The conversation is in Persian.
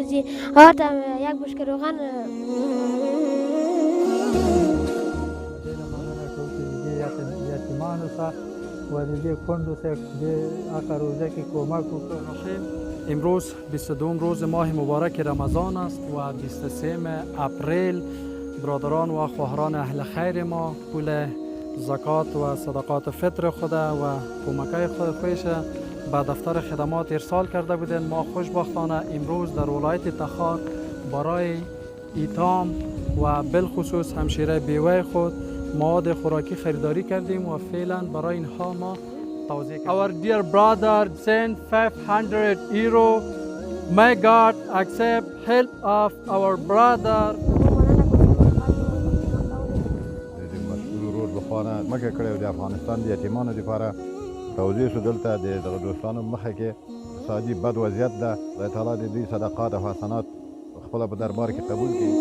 روزی آوردم یک بشکه روغن. یتیمان و دیگه کندو اخر روزه که کمک بکنیم. امروز 22 روز ماه مبارک رمضان است و 23 اپریل برادران و خواهران اهل خیر ما پول زکات و صدقات فطر خود و کمکای خودش به دفتر خدمات ارسال کرده بودند. ما خوشبختانه امروز در ولایت تخار برای ایتام و بالخصوص همشیره بیوه خود مواد خوراکی خریداری کردیم و فعلا برای اینها ما توزیع کردیم. Our dear brother sent 500 euro. May God accept help of our brother. مسئول رور بخوانه مکه کړی د افغانستان د یتیمانو لپاره توزیع شو. دلته د دغه دوستانو مخه کې اقتصادي بد وضعیت ده. خدای تعالی د دوی صدقات او حسنات خپله په دربار کې قبول کړي.